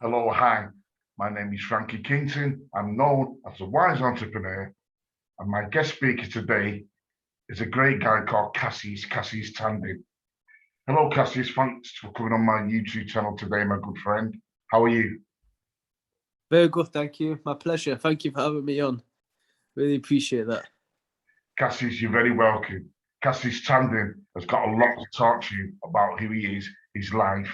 Hello, hi. My name is Frankie Kington. I'm known as the wise entrepreneur, and my guest speaker today is a great guy called Kassius Tandon. Hello, Cassius. Thanks for coming on my YouTube channel today, my good friend. How are you? Very good, thank you. My pleasure. Thank you for having me on. Really appreciate that. Cassius, you're very welcome. Kassius Tandon has got a lot to talk to you about who he is, his life,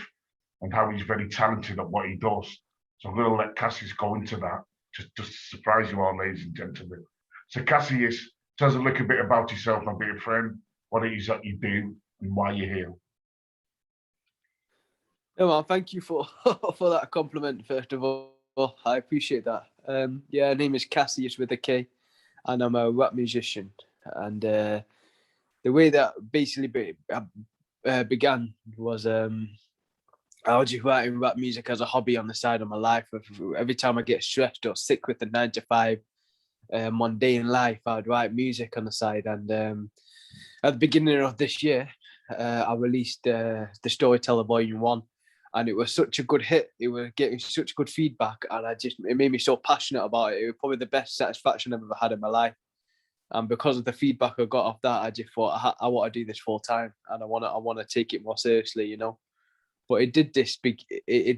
and how he's very talented at what he does. So I'm going to let Cassius go into that, just to surprise you all, ladies and gentlemen. So Cassius, tell us a little bit about yourself, my dear friend, what it is that you do, and why you're here. Yeah, well, thank you for for that compliment. First of all, I appreciate that. Yeah, my name is Kassius with a K, and I'm a rap musician. And the way that basically began was I was just writing rap music as a hobby on the side of my life. Every time I get stressed or sick with the 9 to 5 mundane life, I'd write music on the side. And at the beginning of this year, I released the Storyteller Volume 1, and it was such a good hit. It was getting such good feedback, and it made me so passionate about it. It was probably the best satisfaction I've ever had in my life. And because of the feedback I got off that, I just thought I want to do this full time, and I want to take it more seriously, you know. But it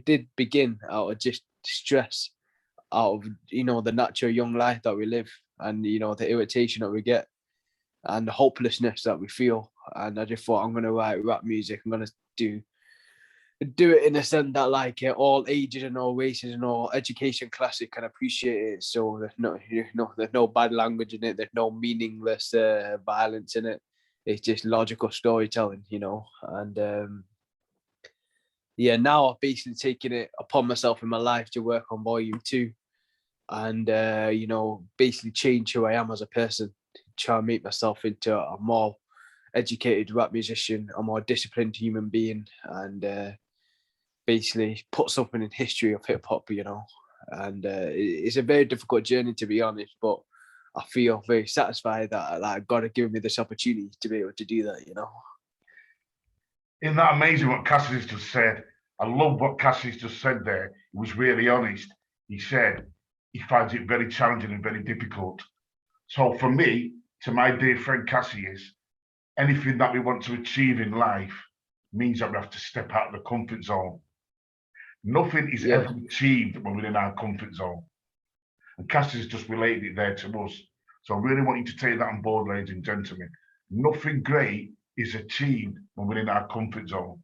did begin out of just stress, out of the natural young life that we live, and the irritation that we get, and the hopelessness that we feel. And I just thought, I'm gonna write rap music. I'm gonna do it in a sense that all ages and all races and all education classes can appreciate it. So there's no bad language in it. There's no meaningless violence in it. It's just logical storytelling, And yeah, now I've basically taken it upon myself in my life to work on Volume 2, and basically change who I am as a person, try and make myself into a more educated rap musician, a more disciplined human being, and basically put something in history of hip hop, And it's a very difficult journey, to be honest, but I feel very satisfied that God had given me this opportunity to be able to do that, Isn't that amazing what Cassius just said? I love what Cassius just said there. He was really honest. He said he finds it very challenging and very difficult. So for me, to my dear friend Cassius, anything that we want to achieve in life means that we have to step out of the comfort zone. Nothing is ever achieved when we're in our comfort zone. And Cassius just related it there to us. So I really want you to take that on board, ladies and gentlemen. Nothing great is achieved when we're in our comfort zone.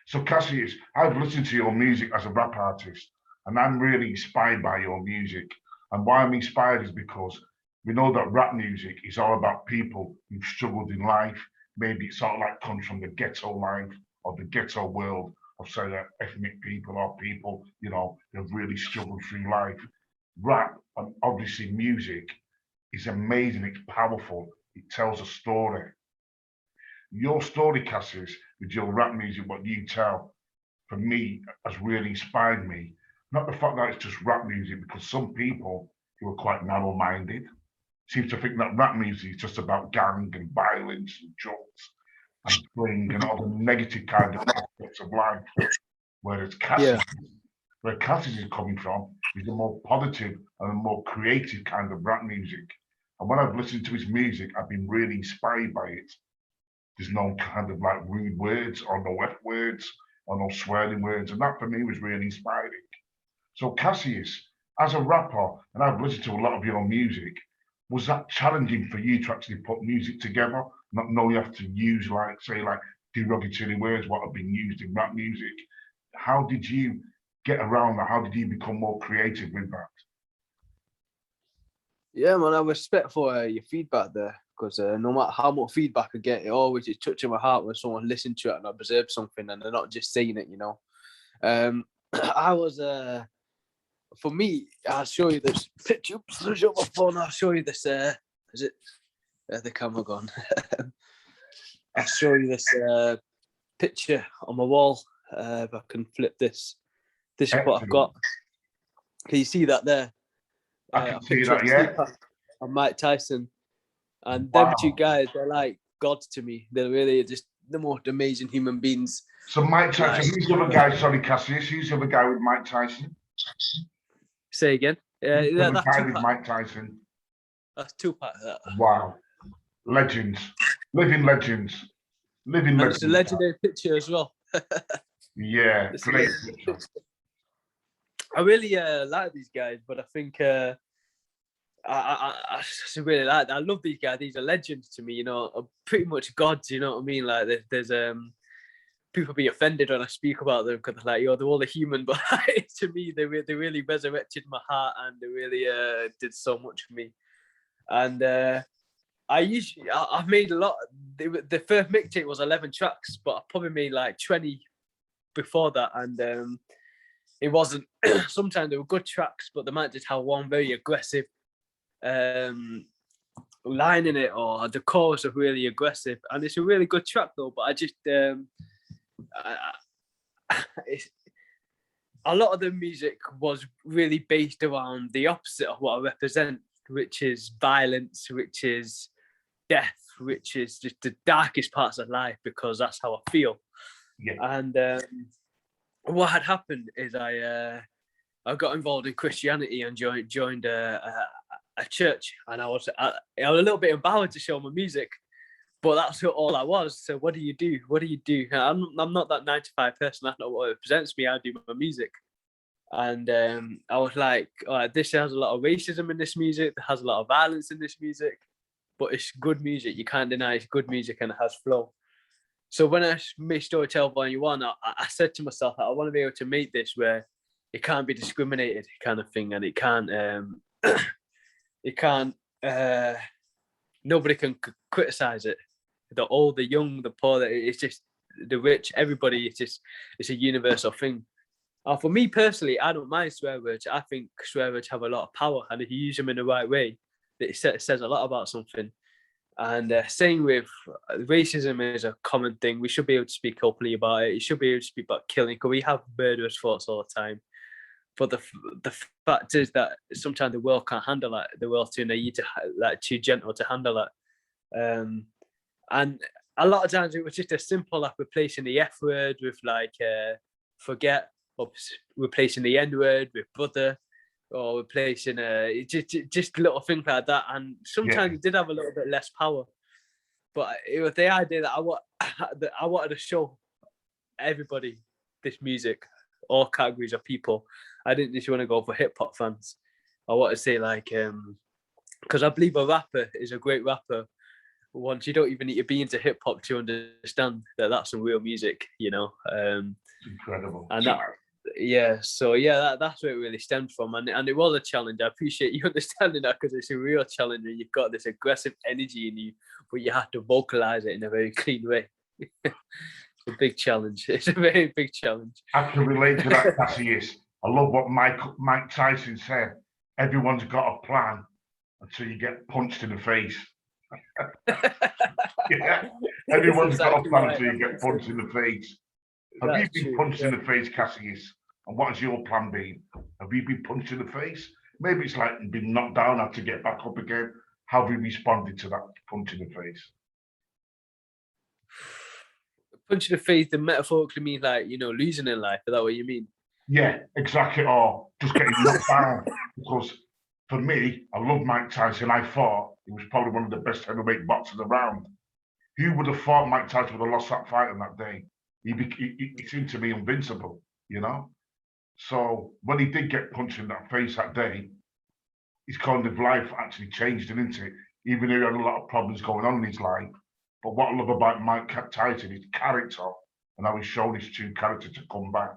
So Cassius, I've listened to your music as a rap artist, and I'm really inspired by your music. And why I'm inspired is because we know that rap music is all about people who've struggled in life. Maybe it's sort of like comes from the ghetto life or the ghetto world of, say, ethnic people or people, who've really struggled through life. Rap and obviously music is amazing. It's powerful. It tells a story. Your story, Cassius, with your rap music, what you tell, for me, has really inspired me. Not the fact that it's just rap music, because some people who are quite narrow-minded seem to think that rap music is just about gang and violence and drugs and fling and all the negative kind of aspects of life. Whereas where Cassius is coming from is a more positive and a more creative kind of rap music. And when I've listened to his music, I've been really inspired by it. There's no kind of like rude words or no F words or no swearing words. And that for me was really inspiring. So Cassius, as a rapper, and I've listened to a lot of your music, was that challenging for you to actually put music together? Not know you have to use say derogatory words, what have been used in rap music. How did you get around that? How did you become more creative with that? Yeah, man, I respect for your feedback there, because no matter how much feedback I get, it always is touching my heart when someone listens to it and observes something and they're not just saying it, I was, for me, I'll show you this picture. Switch up my phone, I'll show you this, is it, the camera gone? I'll show you this picture on my wall, if I can flip this. This is what I've got. Can you see that there? I can see that, yeah. And Mike Tyson, and them two guys, they're like gods to me. They're really just the most amazing human beings. So Mike Tyson, Like- who's the other guy? Sorry, Cassius, who's the other guy with Mike Tyson? Say again. Who's the other That's guy with Tupac. Mike Tyson? That's Tupac. Wow, legends, living legends, living And legends. it's a legendary picture as well. Yeah, It's a great legendary picture. picture. I really like these guys, but I think I just really like that. I love these guys. These are legends to me, you know, pretty much gods, you know what I mean? Like there's people be offended when I speak about them because they're like, yo, they're all a human, but to me, they really resurrected my heart and they really did so much for me. And I've made a lot. The first mixtape was 11 tracks, but I probably made like 20 before that, and it wasn't. Sometimes they were good tracks, but they might just have one very aggressive line in it, or the chorus are really aggressive, and it's a really good track though. But I just it's, a lot of the music was really based around the opposite of what I represent, which is violence, which is death, which is just the darkest parts of life, because that's how I feel. Yeah. And what had happened is I got involved in Christianity and joined a church, and I was a little bit empowered to show my music, but that's all I was. So what do you do? What do you do? I'm not that 9 to 5 person. That's not what represents me. I do my music. And I was like, this has a lot of racism in this music. There has a lot of violence in this music, but it's good music. You can't deny it's good music and it has flow. So when I made Storytell Volume 1, I said to myself that I want to be able to make this where it can't be discriminated kind of thing, and it can't, nobody can criticize it. The old, the young, the poor, it's just the rich, everybody. It's a universal thing. For me personally, I don't mind swear words. I think swear words have a lot of power, and if you use them in the right way, it says a lot about something. And same with racism is a common thing. We should be able to speak openly about it. You should be able to speak about killing, because we have murderous thoughts all the time. But the fact is that sometimes the world can't handle that. The world's too naive, too gentle to handle that. And a lot of times it was just as simple like replacing the F word with like forget, or replacing the N word with brother, or replacing just little things like that. And sometimes it did have a little bit less power, but it was the idea that I wanted to show everybody this music, all categories of people. I didn't just want to go for hip hop fans. I want to say like, because I believe a rapper is a great rapper once you don't even need to be into hip hop to understand that that's some real music, you know. It's incredible. And that, that's where it really stemmed from, and it was a challenge. I appreciate you understanding that, because it's a real challenge, and you've got this aggressive energy in you, but you have to vocalize it in a very clean way. It's a big challenge. It's a very big challenge. I can relate to that, Cassius. I love what Mike Tyson said. Everyone's got a plan until you get punched in the face. Yeah, everyone's got a plan until you get punched in the face. Have you been punched in the face, Cassius? And what has your plan been? Have you been punched in the face? Maybe it's like you've been knocked down, had to get back up again. How have you responded to that punch in the face? Punch in the face, the metaphorically means like, you know, losing in life. Is that what you mean? Yeah, exactly. Or just getting knocked down. Because for me, I love Mike Tyson. I thought he was probably one of the best heavyweight boxers around. Who would have thought Mike Tyson would have lost that fight on that day? He seemed to be invincible, you know? So when he did get punched in that face that day, his kind of life actually changed, didn't it? Even though he had a lot of problems going on in his life. But what I love about Mike Tyson, his character, and how he's shown his true character to come back.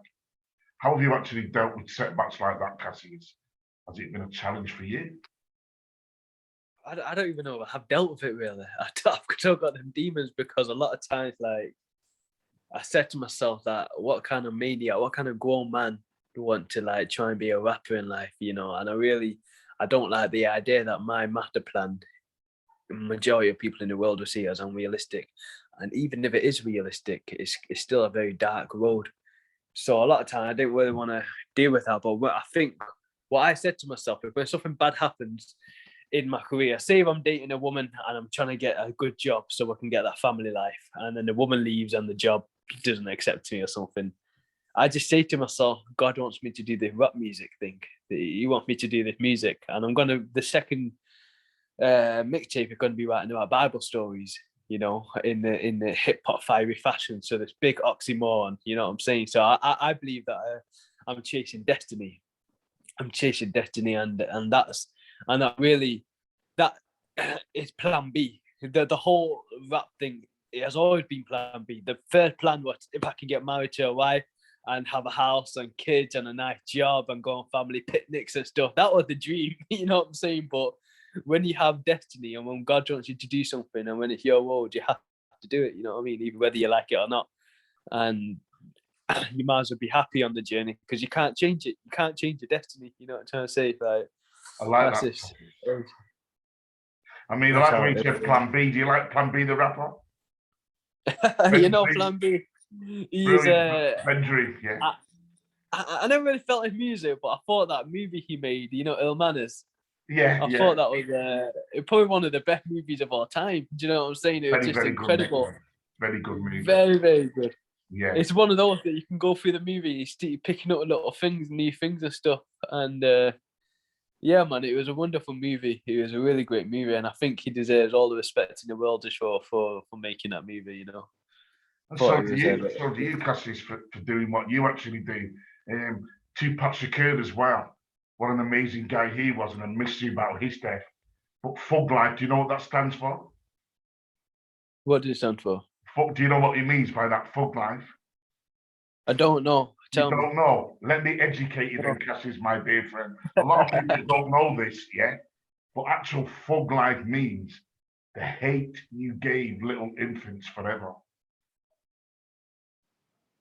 How have you actually dealt with setbacks like that, Cassius? Has it been a challenge for you? I don't even know if I've dealt with it really. I've still got them demons, because a lot of times, like, I said to myself that what kind of maniac, what kind of grown man want to like try and be a rapper in life, you know? And I don't like the idea that my master plan, majority of people in the world will see as unrealistic. And even if it is realistic, it's still a very dark road. So a lot of time I didn't really want to deal with that. But I think what I said to myself, if when something bad happens, in my career. Say if I'm dating a woman and I'm trying to get a good job so I can get that family life, and then the woman leaves and the job doesn't accept me or something, I just say to myself, God wants me to do the rap music thing. He wants me to do this music, and the second mixtape is going to be writing about Bible stories, in the hip hop fiery fashion. So this big oxymoron, you know what I'm saying? So I believe that I'm chasing destiny. I'm chasing destiny, and that really, that is plan B. The whole rap thing, it has always been plan B. The first plan was if I can get married to a wife and have a house and kids and a nice job and go on family picnics and stuff. That was the dream, you know what I'm saying? But when you have destiny and when God wants you to do something and when it's your road, you have to do it, you know what I mean? Even whether you like it or not. And you might as well be happy on the journey because you can't change it. You can't change your destiny. You know what I'm trying to say? Like, I like that's that. just, I mean, I that's like how when it you is. said Plan B. Do you like Plan B, the rapper? Plan B. He's Brilliant. Benji, yeah. I never really felt his music, but I thought that movie he made, Ill Manners. Yeah, I thought that was probably one of the best movies of all time. Do you know what I'm saying? It was just very incredible. good. Very good movie. Very, very good. Yeah. It's one of those that you can go through the movie, picking up little things, new things and stuff. And yeah, man, it was a wonderful movie. It was a really great movie, and I think he deserves all the respect in the world just for making that movie. And so do you, Cassius, for doing what you actually do. Tupac Shakur as well. What an amazing guy he was, and a mystery about his death. But Thug Life, do you know what that stands for? What does it stand for? Do you know what he means by that Thug Life? I don't know. Tell me. You don't know? Let me educate you then, Cassius, my dear friend. A lot of people don't know this, yeah? But actual Thug Life means the hate you gave little infants forever.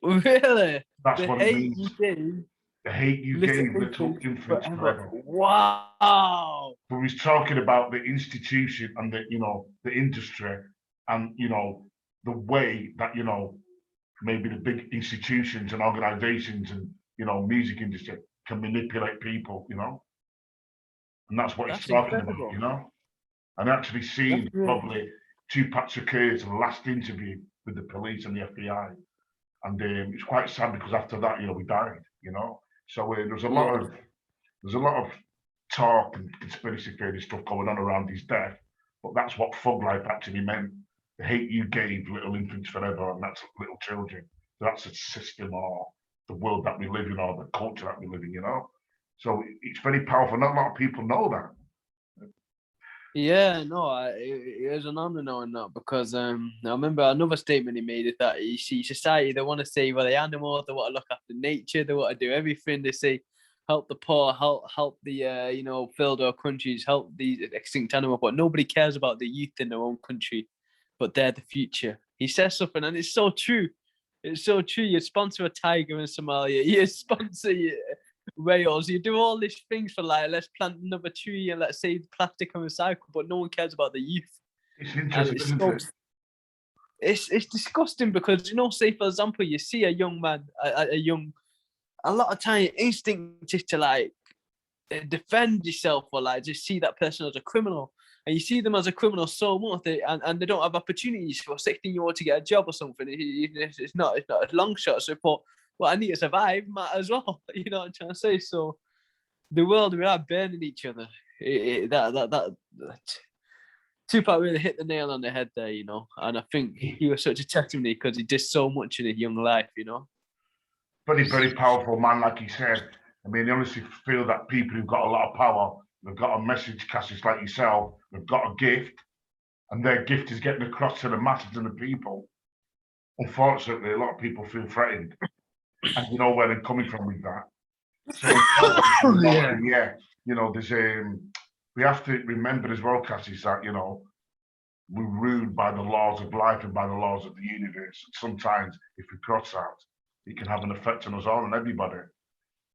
Really? That's what it means. You gave the hate you gave little infants forever. Wow. So he's talking about the institution and the industry and the way that maybe the big institutions and organizations and music industry can manipulate people, and that's what he's talking about, and actually seen probably Tupac Shakur's last interview with the police and the FBI. And it's quite sad because after that, we died, So there's a lot of talk and conspiracy theory stuff going on around his death, but that's what Thug Life actually meant. The hate you gave little infants forever, and that's little children. So that's a system or the world that we live in or the culture that we live in, So it's very powerful. Not a lot of people know that. Yeah, no, it was an honor knowing that because I remember another statement he made is that you see society, they want to save the animals, they want to look after nature, they want to do everything. They say help the poor, help the third world countries, help these extinct animals, but nobody cares about the youth in their own country, but they're the future. He says something, and it's so true. It's so true. You sponsor a tiger in Somalia. You sponsor whales. You do all these things for let's plant another tree and let's save plastic and recycle, but no one cares about the youth. It's interesting, isn't it? It's disgusting because say for example, you see a young man, a lot of time instinct is to defend yourself or just see that person as a criminal, and you see them as a criminal so much and they don't have opportunities for a 16-year-old to get a job or something. It's not a long shot. So I need to survive, might as well. You know what I'm trying to say? So the world, we are burning each other. That Tupac really hit the nail on the head there, and I think he was such a testimony because he did so much in his young life, Very, very powerful man, like he said. I mean, I honestly feel that people who've got a lot of power, they've got a message, Cassius, like yourself, they've got a gift, and their gift is getting across to the masses and the people. Unfortunately, a lot of people feel threatened, and you know where they're coming from with that. So, there's we have to remember as well, Cassius, that we're ruled by the laws of life and by the laws of the universe. Sometimes, if we cross that, it can have an effect on us all and everybody.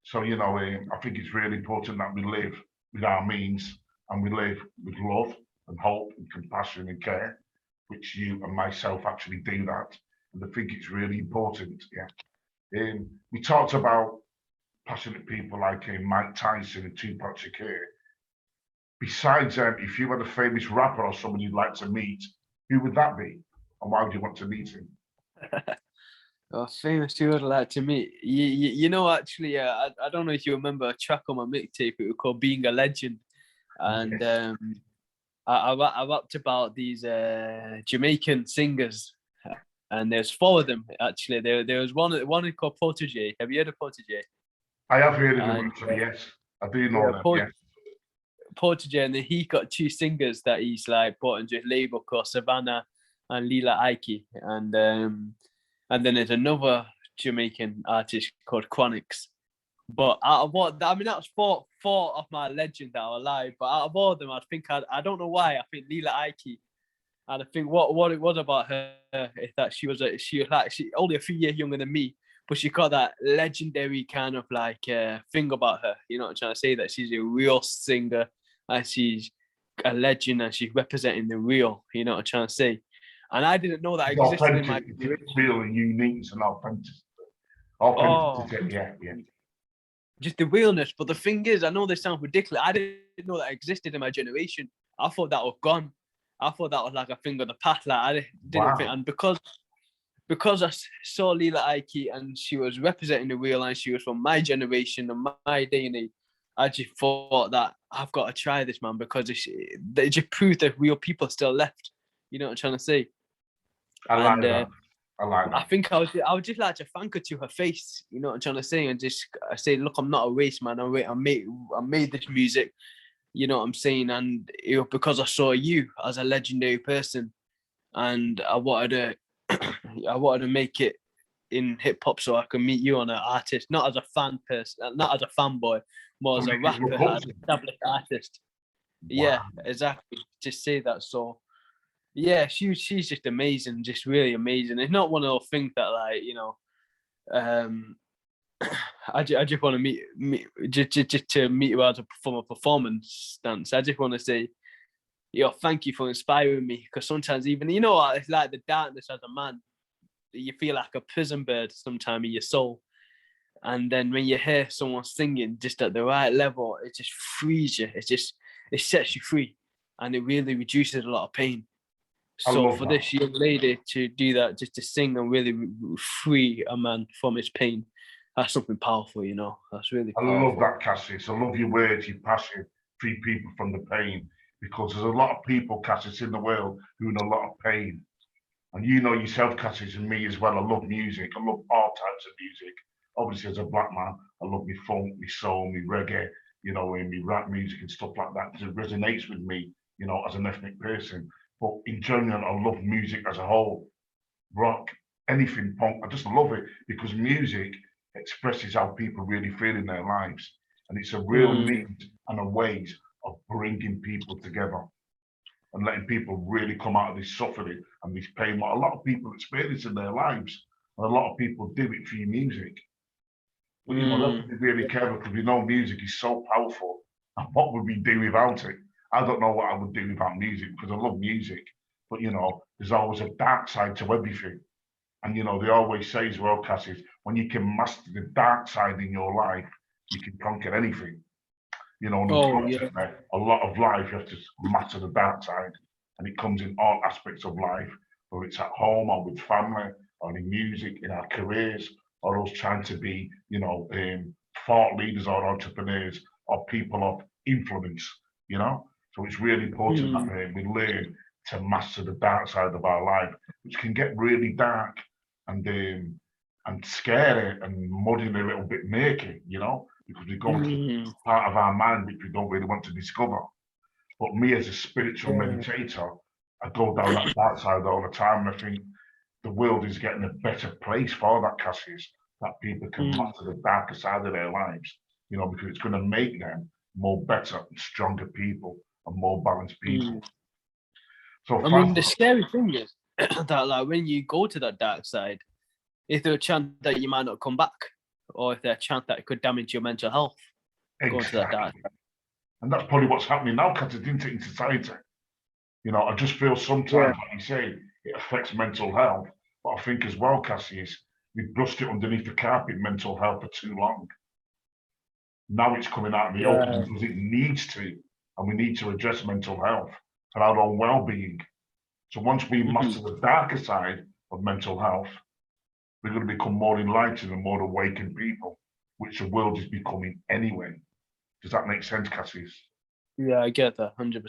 So, I think it's really important that we live with our means and we live with love and hope and compassion and care, which you and myself actually do that. And I think it's really important. Yeah. We talked about passionate people like Mike Tyson and Tupac Shakur besides, if you had a famous rapper or someone you'd like to meet, who would that be? And why would you want to meet him? Oh, famous who I'd like to meet. You know, actually, I don't know if you remember a track on my mixtape. It was called "Being a Legend," and Yes. I rapped about these Jamaican singers, and there's four of them actually. There was one called Protege. Have you heard of Protege? I have heard of him And actually, yes. I do know yeah, them, yes. Protege, and then he got two singers that he's like brought into his label called Savannah and Lila Ike, and then there's another Jamaican artist called Chronix. But out of all, I mean, that was four of my legends that are alive. But out of all of them, I don't know why. I think Lila Ike, and I think what it was about her is that she was only a few years younger than me, but she got that legendary kind of like thing about her. You know what I'm trying to say? That she's a real singer and she's a legend and she's representing the real. You know what I'm trying to say? And I didn't know that It's existed in my authentic, it's generation. really unique and authentic. Oh, Authenticity, yeah. just the realness. But the thing is, I know this sounds ridiculous. I didn't know that existed in my generation. I thought that was gone. I thought that was like a thing of the past. Like I didn't think, Wow. and because I saw Lila Ike and she was representing the real and she was from my generation and my day and age, I just thought that I've got to try this, man, because it just proved that real people still left. You know what I'm trying to say? I like And that. I like I that. think I would just like to thank her to her face. You know what I'm trying to say, and just say, look, I'm not a race man. I made this music. You know what I'm saying, and it was because I saw you as a legendary person, and I wanted to make it in hip hop so I can meet you on an artist, not as a fan person, not as a fanboy, more as a Something you rapper, look up as to. an established artist. Wow. Yeah, exactly. Just say that. So yeah, she's just amazing, just really amazing. It's not one of those things that like um, I just want to meet just to meet her as from a performance stance. I just want to say, thank you for inspiring me. Because sometimes even it's like the darkness as a man, you feel like a prison bird sometimes in your soul. And then when you hear someone singing just at the right level, it just frees you. It sets you free, and it really reduces a lot of pain. I So love for that. this young lady to do that, just to sing and really free a man from his pain, that's something powerful. That's really I love powerful. that, Cassius. I love your words, your passion, free people from the pain. Because there's a lot of people, Cassius, in the world who are in a lot of pain. And you know yourself, Cassius, and me as well. I love music. I love all types of music. Obviously, as a black man, I love me funk, me soul, me reggae, and me rap music and stuff like that because it resonates with me, as an ethnic person. But in general, I love music as a whole. Rock, anything punk. I just love it because music expresses how people really feel in their lives. And it's a real Mm, need and a ways of bringing people together and letting people really come out of this suffering and this pain, what a lot of people experience in their lives. And a lot of people do it through music. But they have to mm, be really careful because we know music is so powerful. And what would we do without it? I don't know what I would do without music because I love music. But there's always a dark side to everything. And they always say as well, Cassie, when you can master the dark side in your life, you can conquer anything. And oh yeah. unfortunately, a lot of life you have to master the dark side, and it comes in all aspects of life, whether it's at home or with family, or in music, in our careers, or us trying to be, thought leaders or entrepreneurs or people of influence. So it's really important that Mm, we learn to master the dark side of our life, which can get really dark and scary and muddy and a little bit murky, because we go into mm, part of our mind which we don't really want to discover. But me as a spiritual yeah. meditator, I go down that dark side all the time, and I think the world is getting a better place for that, Cassius, that people can Mm. master the darker side of their lives, because it's going to make them more better and stronger people and more balanced Mm. people. So, I mean, Frank, the scary thing is that like when you go to that dark side, is there a chance that you might not come back, or is there a chance that it could damage your mental health going to that dark exactly. And that's probably what's happening now, Cassius, isn't it, in society? I just feel side? sometimes, like you say, it affects mental health. But I think as well, Cassius, we've brushed it underneath the carpet, mental health, for too long. Now it's coming out in the Yeah. open Right. because it needs to. and we need to address mental health for our own well-being. So once we master the darker side of mental health, we're going to become more enlightened and more awakened people, which the world is becoming anyway. Does that make sense, Cassius? Yeah, I get that. 100%.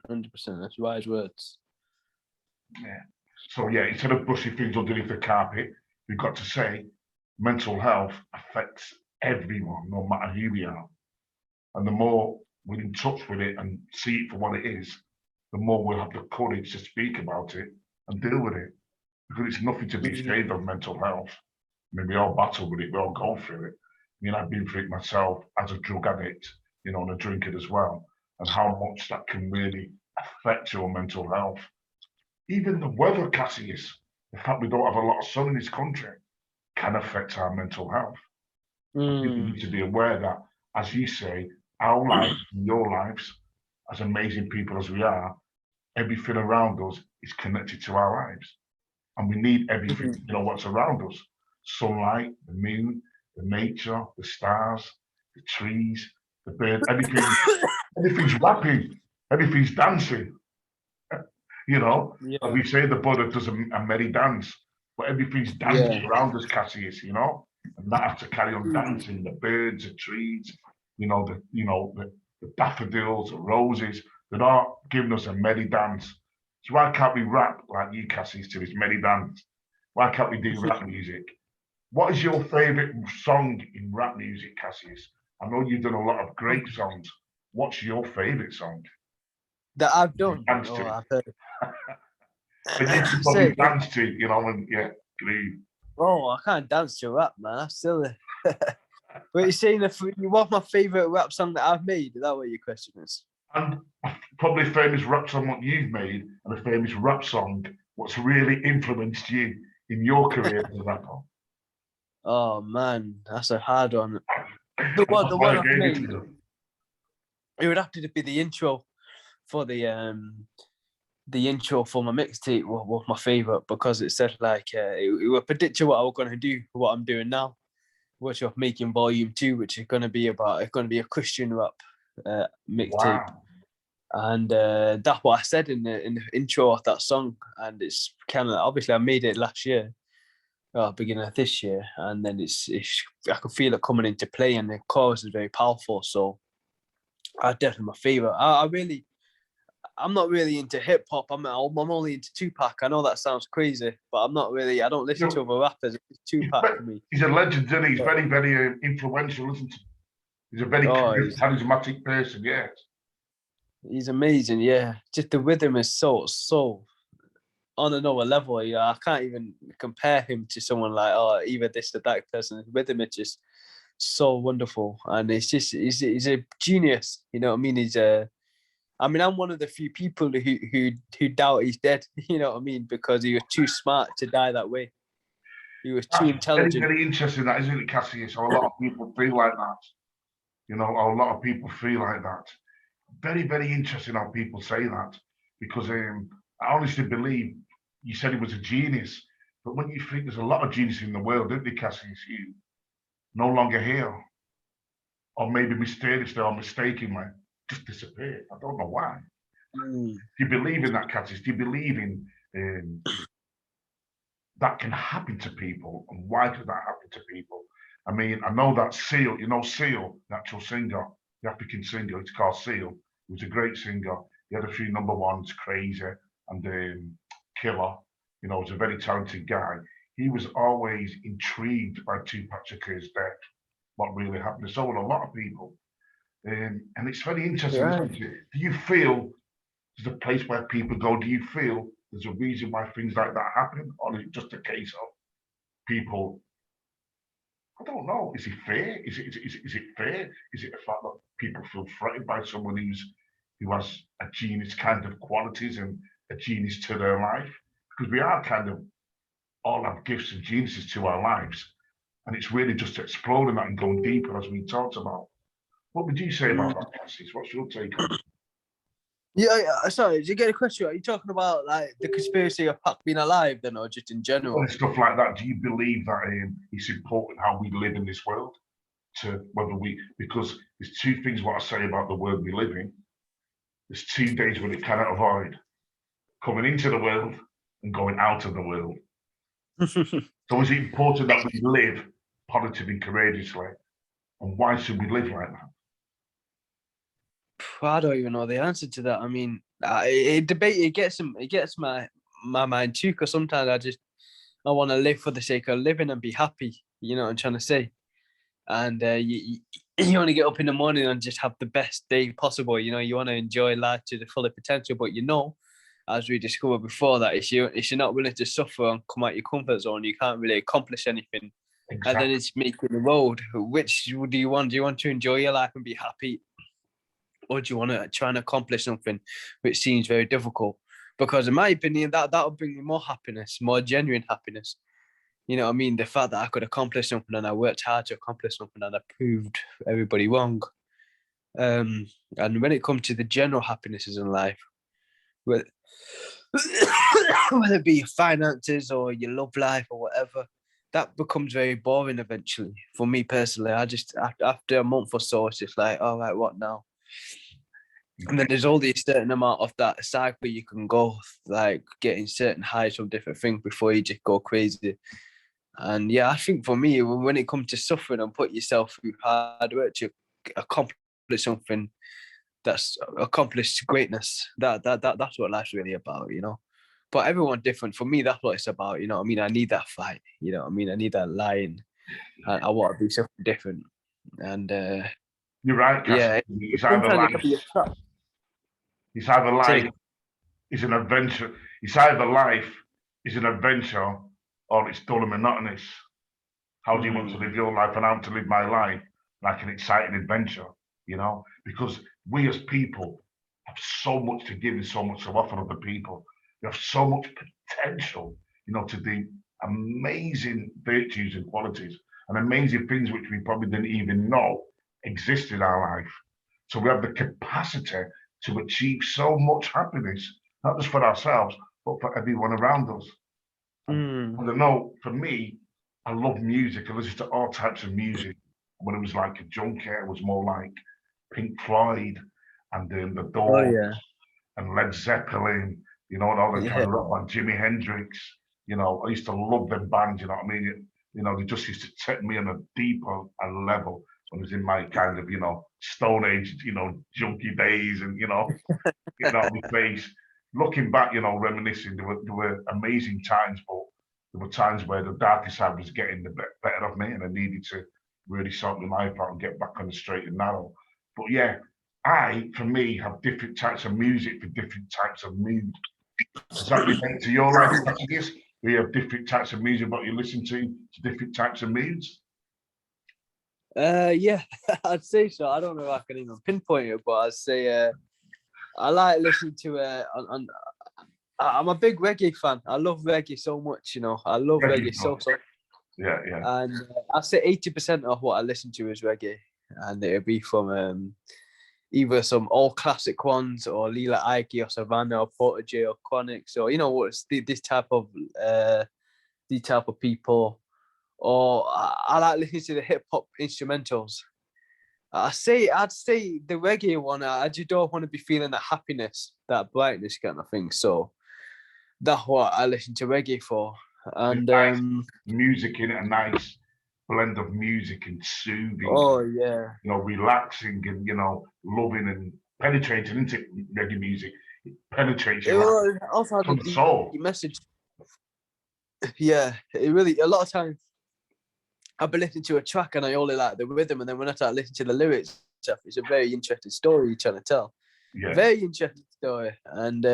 100%. That's wise words. Yeah. So yeah, instead of brushing things underneath the carpet, we've got to say mental health affects everyone, no matter who we are. And the more we're in touch with it and see it for what it is, the more we'll have the courage to speak about it and deal with it. Because it's nothing to be ashamed of, mental health. I mean, we all battle with it, we all go through it. I mean, I've been through it myself as a drug addict, you know, and a drinker as well, and how much that can really affect your mental health. Even the weather, Cassius, the fact we don't have a lot of sun in this country, can affect our mental health. I think we need to be aware that, as you say, our lives, your lives, as amazing people as we are, everything around us is connected to our lives. And we need everything to know what's around us. Sunlight, the moon, the nature, the stars, the trees, the birds, everything's rapping, everything's dancing. You know, as we say, the Buddha does a merry dance, but everything's dancing around us, Cassius, you know, and that has to carry on dancing. The birds, the trees, the daffodils, the roses, they're all giving us a merry dance. So why can't we rap like you, Cassius, to this merry dance? Why can't we do rap music? What is your favourite song in rap music, Cassius? I know you've done a lot of great songs. What's your favourite song? That I've done? I've heard. You can probably dance to, you know, and groove. Oh, I can't dance to rap, man. That's silly. But you're saying what's my favourite rap song that I've made? Is that what your question is? And probably a famous rap song what you've made, and a famous rap song what's really influenced you in your career as a rapper. Oh man, that's a hard one. The one I've made, it would have to be the intro for the intro for my mixtape was my favourite, because it said like it would predict what I was going to do, what I'm doing now, which I'm making volume 2, which is going to be a Christian rap mixtape. Wow. And that's what I said in the intro of that song. And it's kind of, obviously I made it last year, beginning of this year, and then it's I could feel it coming into play, and the chorus is very powerful. So I definitely my favorite. I'm not really into hip hop. I'm only into Tupac. I know that sounds crazy, but I'm not really. I don't listen to other rappers. It's Tupac for me. He's a legend, isn't he? He's very, very influential, isn't he? He's a very charismatic person. Yes. He's amazing. Yeah, just the rhythm is so on another level. Yeah, I can't even compare him to someone like either this or that person. The rhythm is just so wonderful, and it's just he's a genius. You know what I mean? I'm one of the few people who doubt he's dead. You know what I mean? Because he was too smart to die that way. He was too intelligent. Very, very interesting, that, isn't it, Cassius? So a lot of people feel like that. You know, a lot of people feel like that. Very, very interesting how people say that, because I honestly believe you said he was a genius, but when you think there's a lot of genius in the world, don't they, Cassius? You no longer here, or maybe mysteriously or mistakenly just disappeared. I don't know why. Do you believe in that, Cassius? Do you believe in that can happen to people, and why does that happen to people? I mean, I know that Seal, you know Seal, the actual singer, the African singer, it's called Seal. He was a great singer. He had a few number ones, Crazy and Killer. You know, he was a very talented guy. He was always intrigued by Tupac Shakur's death, what really happened. So were a lot of people. And it's very interesting. Yeah. Do you feel there's a place where people go? Do you feel there's a reason why things like that happen? Or is it just a case of people? I don't know. Is it fair? Is it fair? Is it the fact that people feel threatened by someone who has a genius kind of qualities and a genius to their life? Because we are kind of all have gifts and geniuses to our lives. And it's really just exploring that and going deeper, as we talked about. What would you say about that, Cassius? What's your take on it? Yeah, sorry, did you get a question? Are you talking about like the conspiracy of Pac being alive then, or just in general? And stuff like that. Do you believe that it's important how we live in this world? Because there's two things what I say about the world we live in. there's 2 days when it cannot avoid coming into the world and going out of the world. So is it important that we live positively and courageously? And why should we live like that? I don't even know the answer to that. I mean, it gets my mind too, because sometimes I want to live for the sake of living and be happy. You know what I'm trying to say? And you want to get up in the morning and just have the best day possible. You know, you want to enjoy life to the full potential, but you know, as we discovered before, that if you're not willing to suffer and come out your comfort zone, you can't really accomplish anything. Exactly. And then it's making the road. Which do you want? Do you want to enjoy your life and be happy, or do you want to try and accomplish something which seems very difficult? Because in my opinion, that will bring you more happiness, more genuine happiness. You know what I mean? The fact that I could accomplish something and I worked hard to accomplish something and I proved everybody wrong. And when it comes to the general happinesses in life, whether it be your finances or your love life or whatever, that becomes very boring eventually. For me personally, I just, after a month or so, it's just like, all right, what now? And then there's only a certain amount of that cycle you can go, like getting certain highs from different things before you just go crazy. And yeah, I think for me, when it comes to suffering and put yourself through hard work to accomplish something that's accomplished greatness, that's what life's really about, you know. But everyone's different. For me, that's what it's about, you know what I mean? I need that fight, you know what I mean? I need that lion. I want to be something different. And You're right, Cass. yeah, It's either sometimes life, it can be a trap. it's either Say, life is an adventure. It's either life is an adventure or it's dull and monotonous. How do you want to live your life? And I want to live my life like an exciting adventure, you know? Because we as people have so much to give and so much to offer other people. We have so much potential, you know, to do amazing virtues and qualities and amazing things which we probably didn't even know exist in our life. So we have the capacity to achieve so much happiness, not just for ourselves, but for everyone around us. I don't know, for me, I love music. I listen to all types of music. When it was like a junkie, it was more like Pink Floyd and the oh Doors yeah, and Led Zeppelin, you know, and all that kind yeah. of rock, like Jimi Hendrix. You know, I used to love them bands, you know what I mean? You know, they just used to take me on a deeper level when I was in my kind of, you know, Stone Age, you know, junkie days and, you know, getting out of my face. Looking back, you know, reminiscing, there were amazing times, but there were times where the darker side was getting the better of me, and I needed to really sort my life out and get back on the straight and narrow. But yeah, for me, have different types of music for different types of mood. Does that relate to your life, Kassius? We have different types of music, what you listen to different types of moods. Yeah, I'd say so. I don't know if I can even pinpoint it, but I'd say I like listening to I'm a big reggae fan. I love reggae so much, you know. I love reggae so. Yeah, yeah. And I'd say 80% of what I listen to is reggae, and it'll be from either some old classic ones or Lila Ike or Savannah or Porter J or Chronix, or you know what's this type of people. Or I like listening to the hip hop instrumentals. I'd say the reggae one. I just don't want to be feeling that happiness, that brightness kind of thing. So that's what I listen to reggae for. And nice music in it, a nice blend of music and soothing. oh yeah, you know, relaxing and, you know, loving and penetrating into reggae music. It penetrates it your also has a deep soul. message. Yeah, it really. A lot of times, I've been listening to a track and I only like the rhythm, and then when I start listening to the lyrics, it's a very interesting story you're trying to tell. Yeah. Very interesting story, and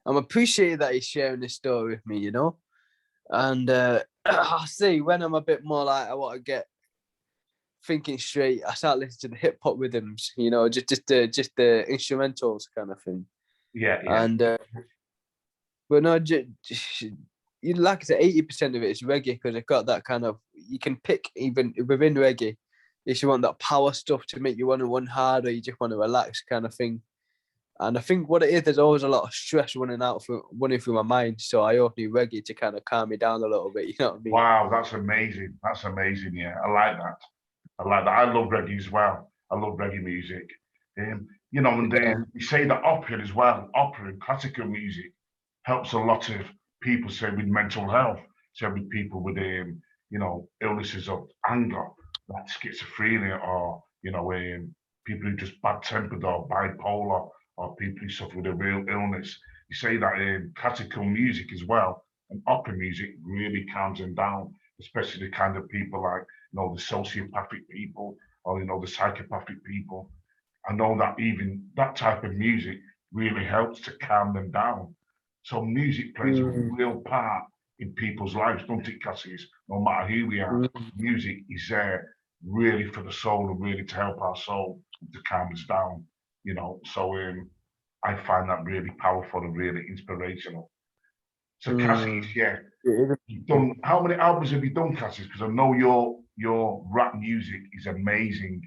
I'm appreciated that he's sharing this story with me, you know. And I see when I'm a bit more like I want to get thinking straight, I start listening to the hip hop rhythms, you know, just the instrumentals kind of thing. Yeah, yeah. And but no, you like I said, 80% of it is reggae because it got that kind of, you can pick even within reggae if you want that power stuff to make you want to run hard or you just want to relax kind of thing. And I think what it is, there's always a lot of stress running through my mind. So I often need reggae to kind of calm me down a little bit. You know what I mean? Wow, that's amazing. That's amazing. Yeah, I like that. I like that. I love reggae as well. I love reggae music. you know, and Yeah. we say that opera as well, opera and classical music helps a lot of people, say, with mental health, say with people with, you know, illnesses of anger, like schizophrenia, or, you know, people who just bad-tempered or bipolar, or people who suffer with a real illness. You say that classical music as well, and opera music really calms them down, especially the kind of people like, you know, the sociopathic people, or, you know, the psychopathic people. I know that even that type of music really helps to calm them down. So music plays a real part in people's lives, don't it, Cassius? No matter who we are, music is there really for the soul and really to help our soul to calm us down, you know. So I find that really powerful and really inspirational. So Cassius, yeah, you've done, how many albums have you done, Cassius? Because I know your rap music is amazing.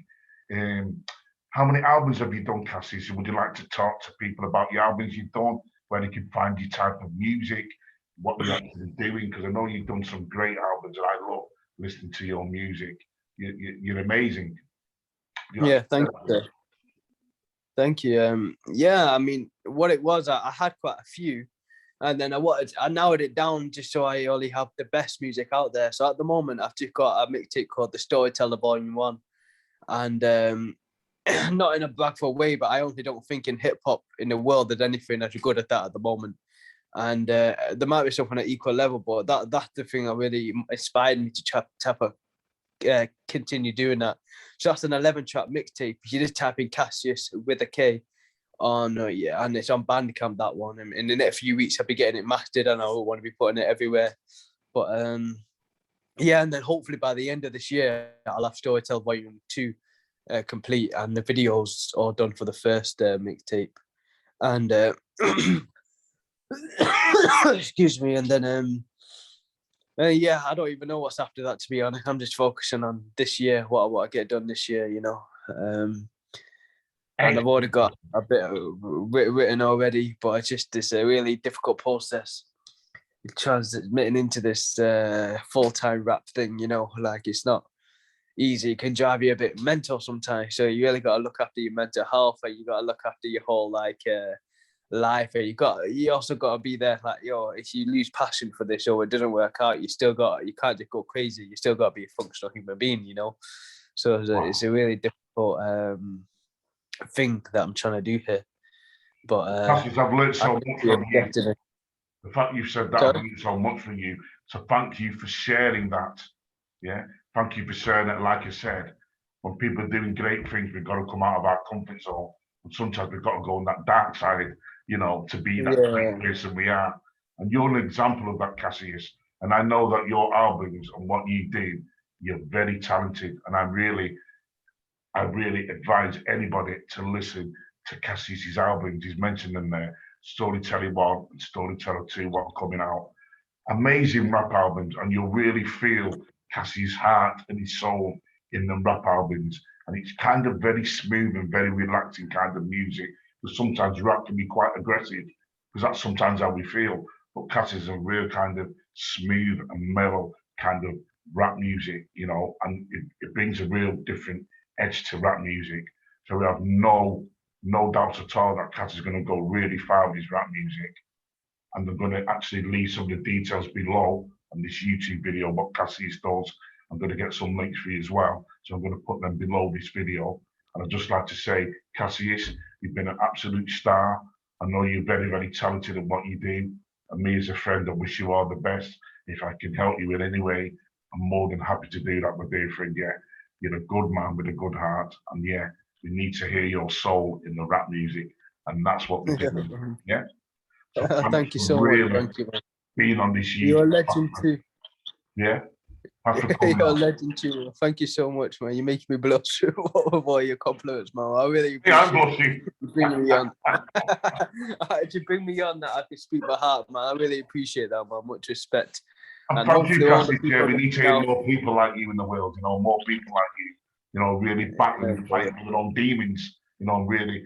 Um, how many albums have you done, Cassius? Would you like to talk to people about your albums you've done, where they can find your type of music, what you're actually doing? Because I know you've done some great albums, and I love listening to your music. You're amazing. Yeah, thank you. Thank you. Yeah, I mean, what it was, I had quite a few, and then I narrowed it down just so I only have the best music out there. So at the moment, I've just got a mixtape called The Storyteller Volume 1, and not in a bragful way, but I only don't think in hip hop in the world there's anything that's good at that at the moment. And there might be something at equal level, but that's the thing that really inspired me to continue doing that. So that's an 11-track mixtape. You just type in Kassius with a K on, yeah, and it's on Bandcamp, that one. And in the next few weeks, I'll be getting it mastered, and I want to be putting it everywhere. But yeah, and then hopefully by the end of this year, I'll have Storytell Volume 2 complete, and the videos all done for the first mixtape. And excuse me, and then yeah, I don't even know what's after that, to be honest. I'm just focusing on this year, what I get done this year, you know. And I've already got a bit written already, but it's a really difficult process transmitting into this full-time rap thing, you know. Like, it's not easy. It can drive you a bit mental sometimes. So you really got to look after your mental health, and you got to look after your whole life, and you also got to be there. Like, if you lose passion for this or it doesn't work out, you can't just go crazy. You still got to be a functional human being, you know. So it's a really difficult thing that I'm trying to do here. But Cassius, I've learned so much from you. The fact you've said that, I've learned so much from you. So thank you for sharing that. Yeah, thank you for sharing it. Like I said, when people are doing great things, we've got to come out of our comfort zone. And sometimes we've got to go on that dark side, you know, to be that great person we are. And you're an example of that, Cassius. And I know that your albums and what you do, you're very talented. And I really advise anybody to listen to Cassius's albums. He's mentioned them there. Storytelling 1 and Storyteller 2, what are coming out. Amazing rap albums, and you'll really feel Cassie's heart and his soul in the rap albums. And it's kind of very smooth and very relaxing kind of music. But sometimes rap can be quite aggressive, because that's sometimes how we feel. But Cassie's a real kind of smooth and mellow kind of rap music, you know, and it brings a real different edge to rap music. So we have no doubt at all that Cassie's going to go really far with his rap music. And I'm going to actually leave some of the details below on this YouTube video, what Cassius does. I'm going to get some links for you as well. So I'm going to put them below this video. And I'd just like to say, Cassius, you've been an absolute star. I know you're very, very talented at what you do. And me as a friend, I wish you all the best. If I can help you in any way, I'm more than happy to do that, my dear friend. Yeah, you're a good man with a good heart. And yeah, we need to hear your soul in the rap music. And that's what we're doing. Yeah. So thank you so really much. Thank you, man. Being on this YouTube. You're a legend too. Yeah. You're a legend too. Thank you so much, man. You're making me blush with all your compliments, man. I really appreciate you bringing me on. To bring me on that I can speak my heart, man. I really appreciate that, man. Much respect. And thank you, Cassius. Yeah, we need to hear more people like you in the world, you know, more people like you, you know, really battling and fighting their own demons, you know, really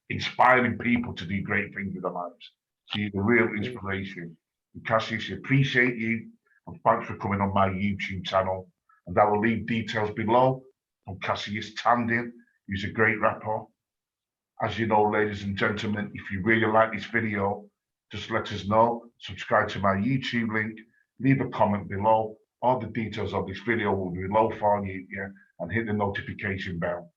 inspiring people to do great things with their lives. So you're a real inspiration. And Cassius, I appreciate you, and thanks for coming on my YouTube channel. And I will leave details below from Kassius Tandon, who's a great rapper. As you know, ladies and gentlemen, if you really like this video, just let us know. Subscribe to my YouTube link, leave a comment below. All the details of this video will be below for you, yeah, and hit the notification bell.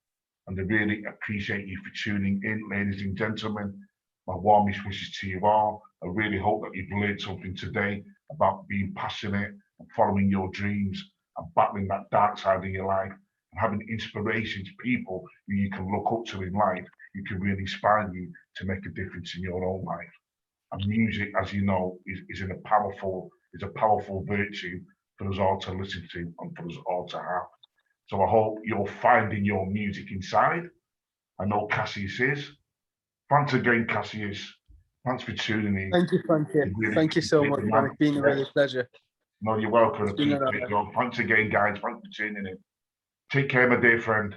And I really appreciate you for tuning in, ladies and gentlemen. My warmest wishes to you all. I really hope that you've learned something today about being passionate and following your dreams and battling that dark side of your life and having inspirations, people who you can look up to in life, who can really inspire you to make a difference in your own life. And music, as you know, is a powerful virtue for us all to listen to and for us all to have. So I hope you're finding your music inside. I know Cassius is. Thanks again, Cassius. Thanks for tuning in. Thank you, Frankie. Really Thank you so much, appreciate it, man. It's been a really pleasure. No, you're welcome. It's been an Appreciate honor. it. Thanks again, guys. Thanks for tuning in. Take care, my dear friend.